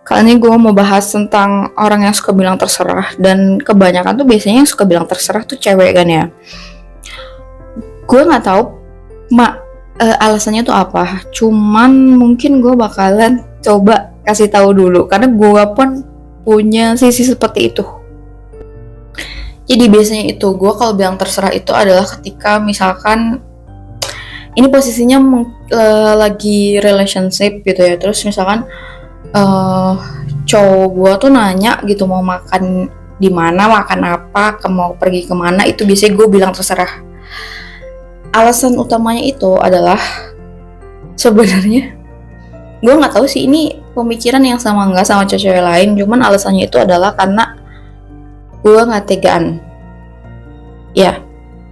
Kali ini gue mau bahas tentang orang yang suka bilang terserah. Dan kebanyakan tuh biasanya yang suka bilang terserah tuh cewek kan ya. Gue gak tahu alasannya tuh apa. Cuman mungkin gue bakalan coba kasih tahu dulu. Karena gue pun punya sisi seperti itu. Jadi biasanya itu gue kalau bilang terserah itu adalah ketika misalkan ini posisinya lagi relationship gitu ya. Terus misalkan cowok gue tuh nanya gitu mau makan di mana, makan apa, mau pergi kemana, itu biasanya gue bilang terserah. Alasan utamanya itu adalah sebenarnya gue nggak tahu sih ini pemikiran yang sama nggak sama cewek lain, cuman alasannya itu adalah karena gue nggak tegaan. Ya,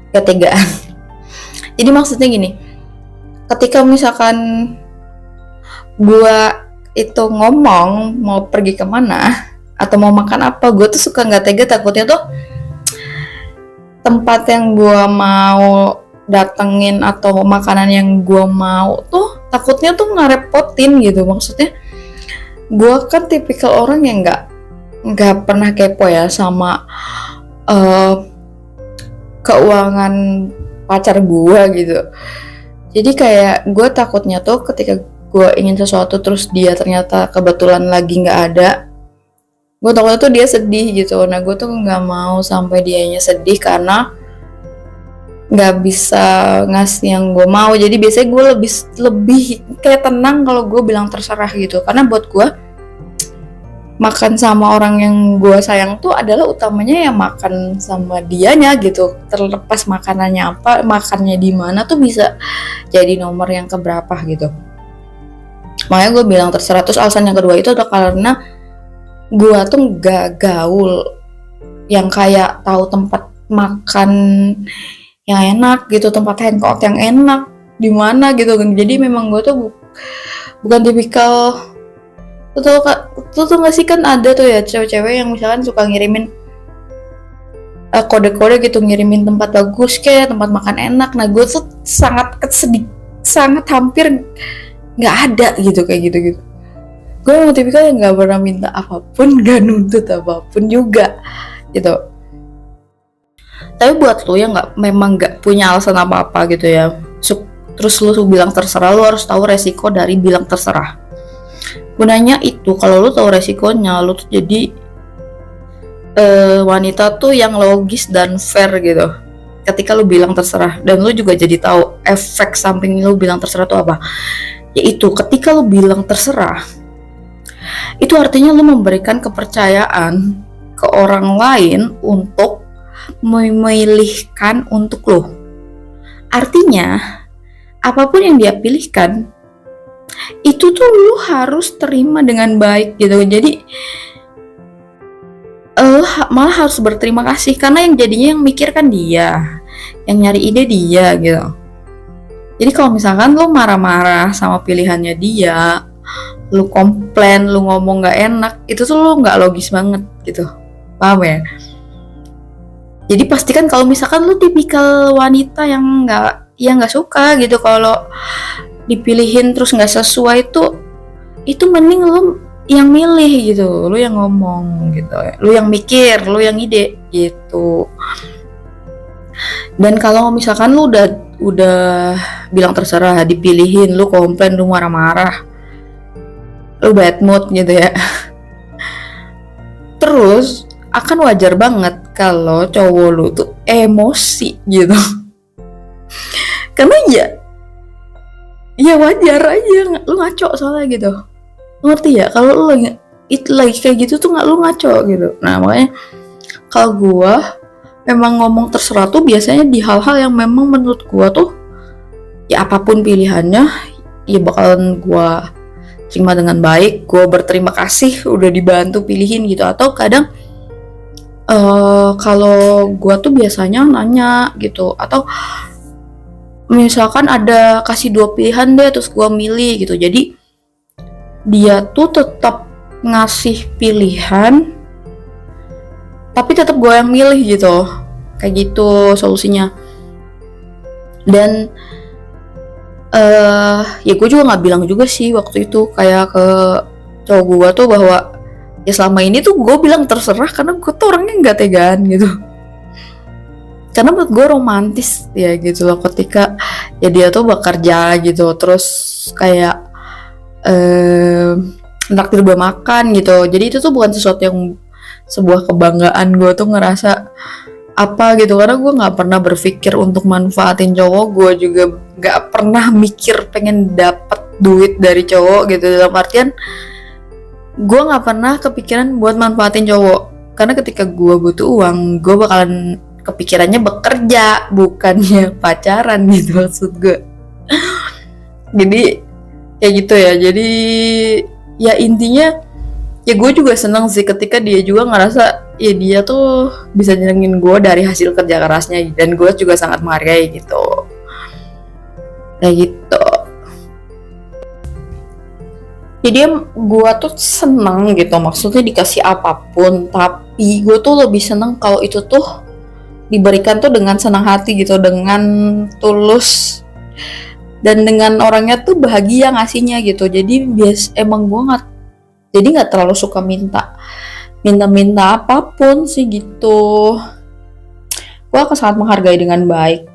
nggak tegaan. Jadi maksudnya gini, ketika misalkan gue itu ngomong mau pergi kemana atau mau makan apa, gue tuh suka nggak tega, takutnya tuh tempat yang gue mau datengin atau makanan yang gue mau tuh takutnya tuh ngerepotin gitu. Maksudnya gue kan tipikal orang yang nggak pernah kepo ya sama keuangan pacar gue gitu. Jadi kayak gue takutnya tuh ketika gue ingin sesuatu terus dia ternyata kebetulan lagi nggak ada, gue takutnya tuh dia sedih gitu. Nah gue tuh nggak mau sampai dianya sedih karena nggak bisa ngasih yang gue mau. Jadi biasanya gue lebih kayak tenang kalau gue bilang terserah gitu, karena buat gue makan sama orang yang gue sayang tuh adalah utamanya ya makan sama dianya gitu. Terlepas makanannya apa, makannya di mana tuh bisa jadi nomor yang keberapa gitu. Makanya gue bilang terserah. Terus alasan yang kedua itu adalah karena gue tuh gak gaul yang kayak tahu tempat makan yang enak gitu, tempat hangout yang enak di mana gitu. Jadi memang gue tuh bukan tipikal. Tuh nggak sih, kan ada tuh ya cewek-cewek yang misalkan suka ngirimin kode-kode gitu, ngirimin tempat bagus kayak tempat makan enak. Nah gue tuh sangat hampir nggak ada gitu kayak gitu. Gue emang tipikal yang nggak pernah minta apapun, nggak nuntut apapun juga gitu. Tapi buat lo yang memang nggak punya alasan apa-apa gitu ya, terus lo bilang terserah, lo harus tahu resiko dari bilang terserah. Gunanya itu kalau lo tahu resikonya, lo tuh jadi wanita tuh yang logis dan fair gitu ketika lo bilang terserah. Dan lo juga jadi tahu efek samping lo bilang terserah tuh apa. Yaitu ketika lo bilang terserah, itu artinya lo memberikan kepercayaan ke orang lain untuk memilihkan untuk lo. Artinya apapun yang dia pilihkan itu tuh lu harus terima dengan baik gitu. Jadi malah harus berterima kasih, karena yang jadinya yang mikir kan dia, yang nyari ide dia gitu. Jadi kalau misalkan lu marah-marah sama pilihannya dia, lu komplain, lu ngomong gak enak, itu tuh lu gak logis banget gitu, paham ya? Jadi pastikan kalau misalkan lu tipikal wanita yang gak suka gitu kalau dipilihin terus nggak sesuai, itu mending lu yang milih gitu, lu yang ngomong gitu, lu yang mikir, lu yang ide gitu. Dan kalau misalkan lu udah bilang terserah, dipilihin, lu komplain, lu marah-marah, lu bad mood gitu ya, terus akan wajar banget kalau cowok lu tuh emosi gitu. Karena ya wajar aja lu ngaco soalnya gitu, ngerti ya? Kalau lu lagi kayak gitu tuh lu ngaco gitu. Nah makanya kalau gua memang ngomong terserah tuh biasanya di hal-hal yang memang menurut gua tuh ya apapun pilihannya ya bakalan gua terima dengan baik. Gua berterima kasih udah dibantu pilihin gitu. Atau kadang kalau gua tuh biasanya nanya gitu, atau misalkan ada kasih 2 pilihan deh terus gue milih gitu. Jadi dia tuh tetap ngasih pilihan tapi tetap gue yang milih gitu. Kayak gitu solusinya. Dan ya gue juga nggak bilang juga sih waktu itu kayak ke cowok gue tuh bahwa ya selama ini tuh gue bilang terserah karena gue tuh orangnya nggak tegaan gitu. Karena menurut gue romantis ya gitu loh ketika ya dia tuh bekerja gitu terus kayak naktir gue makan gitu. Jadi itu tuh bukan sesuatu yang sebuah kebanggaan gue tuh ngerasa apa gitu, karena gue nggak pernah berpikir untuk manfaatin cowok. Gue juga nggak pernah mikir pengen dapet duit dari cowok gitu, dalam artian gue nggak pernah kepikiran buat manfaatin cowok. Karena ketika gue butuh uang, gue bakalan kepikirannya bekerja, bukannya pacaran gitu maksud gue. Jadi kayak gitu ya. Jadi ya intinya ya gue juga seneng sih ketika dia juga ngerasa ya dia tuh bisa nyenengin gue dari hasil kerja kerasnya, dan gue juga sangat menghargai gitu. Kayak gitu. Jadi gue tuh seneng gitu, maksudnya dikasih apapun, tapi gue tuh lebih seneng kalau itu tuh diberikan tuh dengan senang hati gitu, dengan tulus, dan dengan orangnya tuh bahagia ngasihnya gitu. Jadi emang gue nggak terlalu suka minta apapun sih gitu. Gue akan sangat menghargai dengan baik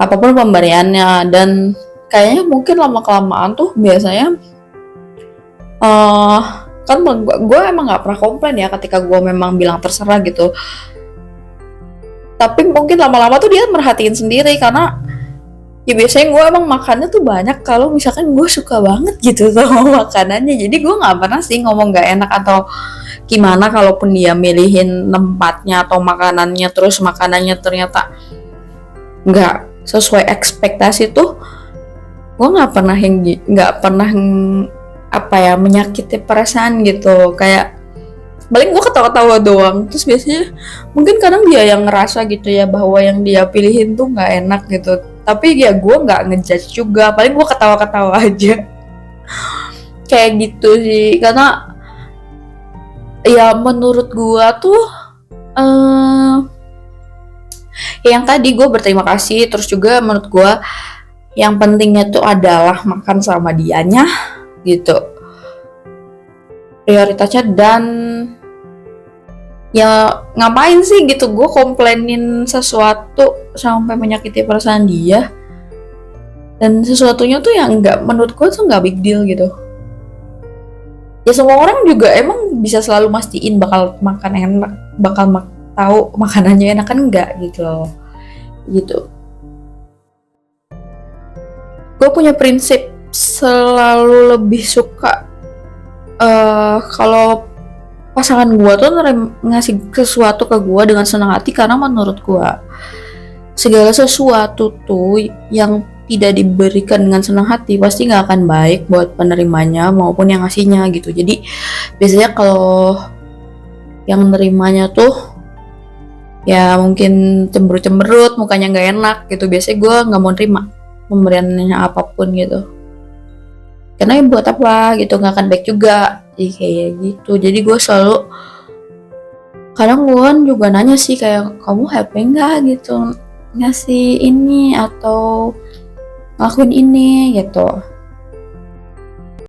apapun pemberiannya, dan kayaknya mungkin lama kelamaan tuh biasanya kan gue emang nggak pernah komplain ya ketika gue memang bilang terserah gitu. Tapi mungkin lama-lama tuh dia merhatiin sendiri, karena ya biasanya gue emang makannya tuh banyak kalau misalkan gue suka banget gitu sama makanannya. Jadi gue nggak pernah sih ngomong nggak enak atau gimana kalaupun dia milihin tempatnya atau makanannya terus makanannya ternyata nggak sesuai ekspektasi tuh. Gue nggak pernah menyakiti perasaan gitu. Kayak paling gue ketawa-tawa doang. Terus biasanya mungkin kadang dia yang ngerasa gitu ya bahwa yang dia pilihin tuh nggak enak gitu. Tapi ya gue nggak ngejudge juga. Paling gue ketawa-ketawa aja. Kayak gitu sih. Karena ya menurut gue tuh yang tadi gue berterima kasih. Terus juga menurut gue yang pentingnya tuh adalah makan sama dianya gitu prioritasnya. Dan ya ngapain sih gitu gue komplainin sesuatu sampai menyakiti perasaan dia, dan sesuatunya tuh yang nggak, menurut gue tuh nggak big deal gitu. Ya semua orang juga emang bisa selalu mastiin bakal makan enak, tahu makanannya enak kan, enggak gitu loh gitu. Gue punya prinsip selalu lebih suka kalau pasangan gue tuh ngasih sesuatu ke gue dengan senang hati, karena menurut gue segala sesuatu tuh yang tidak diberikan dengan senang hati pasti nggak akan baik buat penerimanya maupun yang ngasihnya gitu. Jadi biasanya kalau yang menerimanya tuh ya mungkin cemberut mukanya nggak enak gitu, biasanya gue nggak mau terima pemberiannya apapun gitu, karena buat apa gitu, nggak akan baik juga. Jadi kayak gitu. Jadi gue selalu, kadang gue juga nanya sih kayak, kamu happy nggak gitu ngasih ini atau ngelakuin ini gitu.